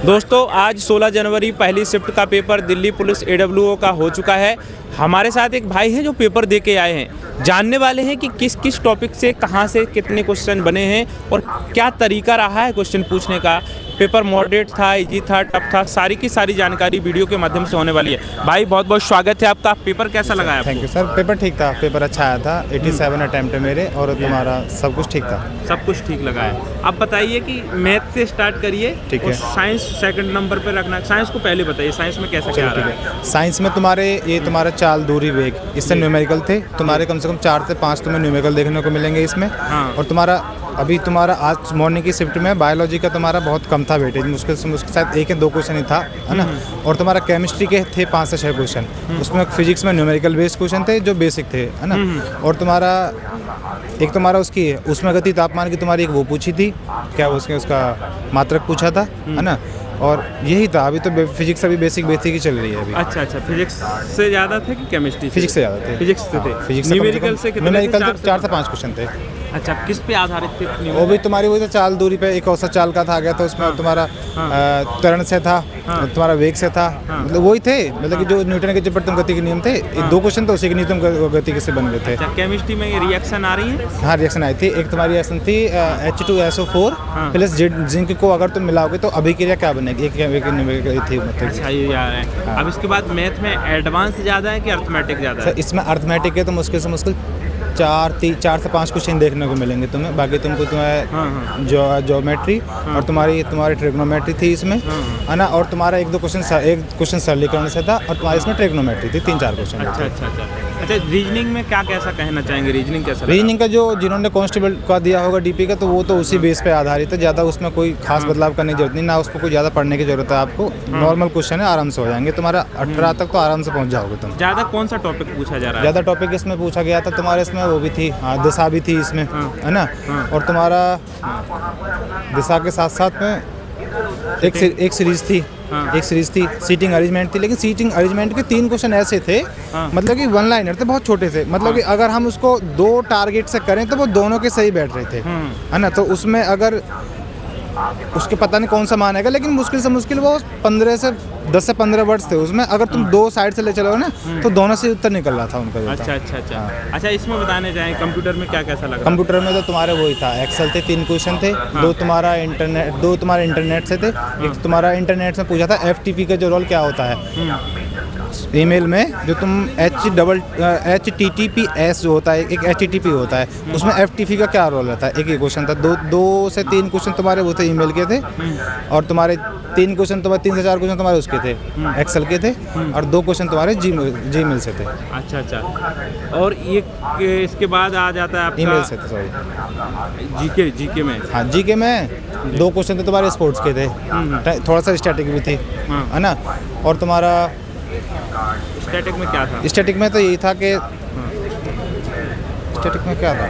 दोस्तों आज 16 जनवरी पहली शिफ्ट का पेपर दिल्ली पुलिस AWO का हो चुका है। हमारे साथ एक भाई हैं जो पेपर दे के आए हैं। जानने वाले हैं कि किस किस टॉपिक से कहां से कितने क्वेश्चन बने हैं और क्या तरीका रहा है क्वेश्चन पूछने का। पेपर मॉडरेट था, इजी था, टफ था, सारी की सारी जानकारी वीडियो के माध्यम से होने वाली है। भाई बहुत बहुत स्वागत है आपका। पेपर कैसा लगा है? Thank you sir. पेपर ठीक था, पेपर अच्छा आया था। 87 अटैम्प्ट है मेरे और तुम्हारा सब कुछ ठीक था। सब कुछ ठीक लगा है। अब बताइए कि मैथ से स्टार्ट करिए। ठीक है। साइंस सेकंड नंबर पे रखना। साइंस को पहले बताइए, साइंस में कैसा क्या रहा है? साइंस में तुम्हारा चाल, दूरी, वेग, इससे न्यूमेरिकल थे तुम्हारे। कम से कम 4 से 5 तुम्हें न्यूमेरिकल देखने को मिलेंगे इसमें। हाँ। और तुम्हारा आज मॉर्निंग की शिफ्ट में बायोलॉजी का तुम्हारा बहुत कम था वेटेज, मुश्किल से शायद 1 या 2 क्वेश्चन ही था, है ना। और तुम्हारा केमिस्ट्री के थे 5 से 6 क्वेश्चन। उसमें फिजिक्स में न्यूमेरिकल बेस्ड क्वेश्चन थे जो बेसिक थे, है ना। और तुम्हारा उसमें गति तापमान की तुम्हारी एक वो पूछी थी, क्या उसका मात्रक पूछा था, है ना। और यही था। अभी तो फिजिक्स अभी बेसिक ही चल रही है अभी। अच्छा, फिजिक्स से ज़्यादा थे कि केमिस्ट्री? फिजिक्स से ज़्यादा थे। फिजिक्स से थे। फिजिक्स न्यूमेरिकल से कितने? न्यूमेरिकल 4 से 5 क्वेश्चन थे। अच्छा, किस पे आधारित थे? वो भी तुम्हारी वही था, चाल दूरी पे। एक औसत चाल का था गया, तो उसमें तुम्हारा त्वरण से था, तुम्हारा वेग से था। मतलब वही थे, मतलब कि जो न्यूटन के जबरदस्त गति के नियम थे। 2 क्वेश्चन तो उसी के न्यूटन गति के से बन गए थे। केमिस्ट्री में ये रिएक्शन आ रही है? हाँ, रिएक्शन आई थी। एक तुम्हारी रिएक्शन थी H2SO4 प्लस जिंक को अगर तुम मिलाओगे तो अभिक्रिया क्या बनेगी? थी मतलब। अच्छा, ये याद है। अब इसके बाद मैथ में एडवांस ज़्यादा है कि अर्थमेटिक ज़्यादा है? इसमें अर्थमेटिक है तो मुश्किल से मुश्किल 4 से 5 क्वेश्चन देखने को मिलेंगे तुम्हें। बाकी तुम्हें ज्योमेट्री और तुम्हारी ट्रिग्नोमेट्री थी इसमें, है ना। और तुम्हारा एक क्वेश्चन सरलीकरण से था और तुम्हारे इसमें ट्रिग्नोमेट्री थी। 3-4 क्वेश्चन। अच्छा, रीजनिंग में क्या कैसा कहना चाहेंगे? रीजनिंग कैसा? रीजनिंग का जिन्होंने कांस्टेबल का दिया होगा DP का, तो वो तो उसी बेस पे आधारित है। ज़्यादा उसमें कोई खास बदलाव करने की जरूरत नहीं, ना उसको कोई ज़्यादा पढ़ने की जरूरत है आपको। नॉर्मल क्वेश्चन है, आराम से हो जाएंगे तुम्हारा। 18 तक तो आराम से पहुँच जाओगे तुम। ज़्यादा कौन सा टॉपिक पूछा जा रहा है? ज़्यादा टॉपिक इसमें पूछा गया था तुम्हारे इसमें वो भी थी, दिशा भी थी इसमें, है ना। और तुम्हारा दिशा के साथ साथ में एक सीरीज थी, सीटिंग अरेंजमेंट थी। लेकिन सीटिंग अरेंजमेंट के 3 क्वेश्चन ऐसे थे, मतलब कि 1 लाइनर थे, बहुत छोटे थे। मतलब कि अगर हम उसको 2 टारगेट से करें तो वो दोनों के सही बैठ रहे थे, है ना। तो उसमें अगर उसके पता नहीं कौन सा मान आएगा, लेकिन मुश्किल से मुश्किल वो 10 से 15 वर्ड्स थे उसमें। अगर तुम 2 साइड से ले चलोगे ना तो दोनों से उत्तर निकल रहा था उनका। अच्छा, इसमें बताने जाएं कंप्यूटर में क्या कैसा लगा? कंप्यूटर में तो तुम्हारे वही था, एक्सेल थे, 3 क्वेश्चन थे। 2 तुम्हारे इंटरनेट से थे। एक तुम्हारा इंटरनेट से पूछा था FTP का जो रोल क्या होता है ईमेल में, जो तुम HTTPS जो होता है, एक HTTP होता है, उसमें FTP का क्या रोल रहता है। एक ही क्वेश्चन था। 2 से 3 क्वेश्चन तुम्हारे वो थे ईमेल के थे। और तुम्हारे 3 से 4 क्वेश्चन तुम्हारे उसके थे, एक्सेल के थे। और 2 क्वेश्चन तुम्हारे जीमेल से थे। अच्छा। और ये इसके बाद आ जाता है आपका ईमेल से थे, सॉरी, जीके में। हाँ, जीके में 2 क्वेश्चन थे तुम्हारे स्पोर्ट्स के थे। थोड़ा सा स्टैटिक भी थी, है ना। और तुम्हारा स्टैटिक में क्या था? स्टैटिक में तो यही था कि स्टैटिक में क्या था,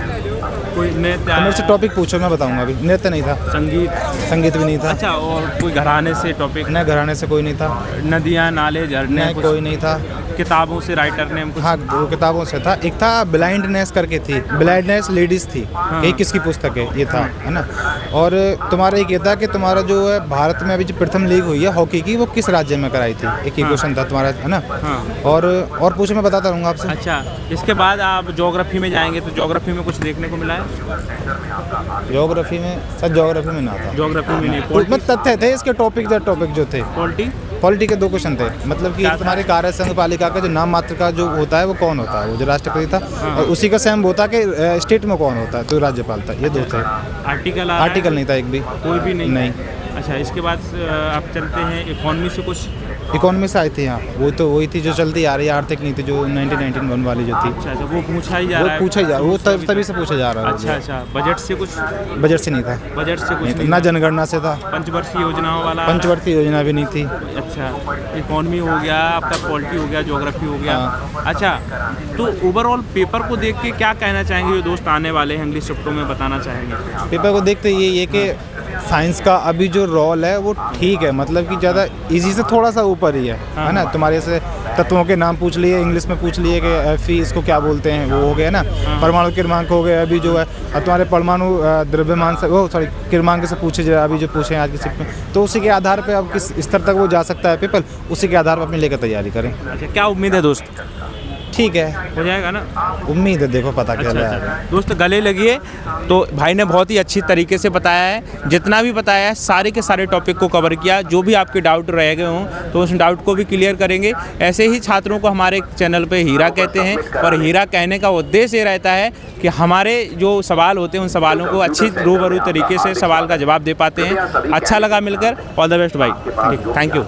कोई नृत्य? मेरे से टॉपिक पूछो, मैं बताऊंगा। अभी नृत्य नहीं था, संगीत भी नहीं था। अच्छा, और कोई घराने से टॉपिक? नहीं, घराने से कोई नहीं था। नदियाँ, नाले, झरने? कोई नहीं था। किताबों से राइटर ने हमको? हाँ, 2 किताबों से था। एक था ब्लाइंडनेस करके थी, ब्लाइंडनेस लेडीज थी। ये किसकी पुस्तक है ये था, है ना। और तुम्हारा एक ये था कि तुम्हारा जो है भारत में अभी जो प्रथम लीग हुई है हॉकी की, वो किस राज्य में कराई थी। एक ही क्वेश्चन था तुम्हारा, है ना। और पूछो, मैं बताता रहूँगा आपसे। अच्छा, इसके बाद आप ज्योग्राफी में जाएंगे तो ज्योग्राफी में कुछ देखने को मिला है? ज्योग्राफी में सर, ज्योग्राफी में ना था। ज्योग्राफी में नहीं, तथ्य थे इसके, टॉपिक जो थे। पॉलिटी के 2 क्वेश्चन थे। मतलब कि तुम्हारी कार्य संघ पालिका का जो नाम मात्र का जो होता है वो कौन होता है, वो जो राष्ट्रपति था। और उसी का सेम होता कि स्टेट में कौन होता है, तो राज्यपाल था। ये 2 थे। आर्टिकल नहीं था एक भी, कोई भी नहीं। नहीं। अच्छा, इसके बाद आप चलते हैं इकोनॉमी से। कुछ इकोनॉमी से आई थी। हाँ, वो तो वही थी जो चलती आ रही है, आर्थिक नीति जो 1991 वाली जो थी। अच्छा, वो पूछा ही जा रहा है। वो तभी से पूछा जा रहा है। अच्छा, बजट से कुछ? बजट से नहीं था। बजट से कुछ नहीं, ना जनगणना से था। पंचवर्षीय योजनाओं वाला? पंचवर्षीय योजना भी नहीं थी। अच्छा, इकोनॉमी हो गया आपका, पॉलिटी हो गया, ज्योग्राफी हो गया। अच्छा, तो ओवरऑल पेपर को देख के क्या कहना चाहेंगे जो दोस्त आने वाले हैं इंग्लिश शिफ्टों में, बताना चाहेंगे? पेपर को देखते ये कि साइंस का अभी जो रोल है वो ठीक है, मतलब कि ज़्यादा इजी से थोड़ा सा ऊपर ही है ना। तुम्हारे से तत्वों के नाम पूछ लिए, इंग्लिश में पूछ लिए कि Fe इसको क्या बोलते हैं, वो हो गया ना। परमाणु क्रमांक हो गए अभी जो है, अब तुम्हारे परमाणु द्रव्यमान से वो सॉरी क्रमांक से पूछे जाए अभी जो पूछे हैं आज की शिफ्ट में, तो उसी के आधार पे अब किस स्तर तक वो जा सकता है पेपर, उसी के आधार पर अपनी लेकर तैयारी करें। अच्छा, क्या उम्मीद है दोस्त? ठीक है, हो जाएगा ना? उम्मीद है, देखो पता क्या अच्छा, है। दोस्त गले लगिए। तो भाई ने बहुत ही अच्छी तरीके से बताया है, जितना भी बताया है सारे के सारे टॉपिक को कवर किया। जो भी आपके डाउट रह गए हों तो उस डाउट को भी क्लियर करेंगे। ऐसे ही छात्रों को हमारे चैनल पे हीरा कहते हैं, और हीरा कहने का उद्देश्य ये रहता है कि हमारे जो सवाल होते हैं उन सवालों को अच्छी रूबरू तरीके से सवाल का जवाब दे पाते हैं। अच्छा लगा मिलकर। ऑल द बेस्ट भाई। ठीक, थैंक यू।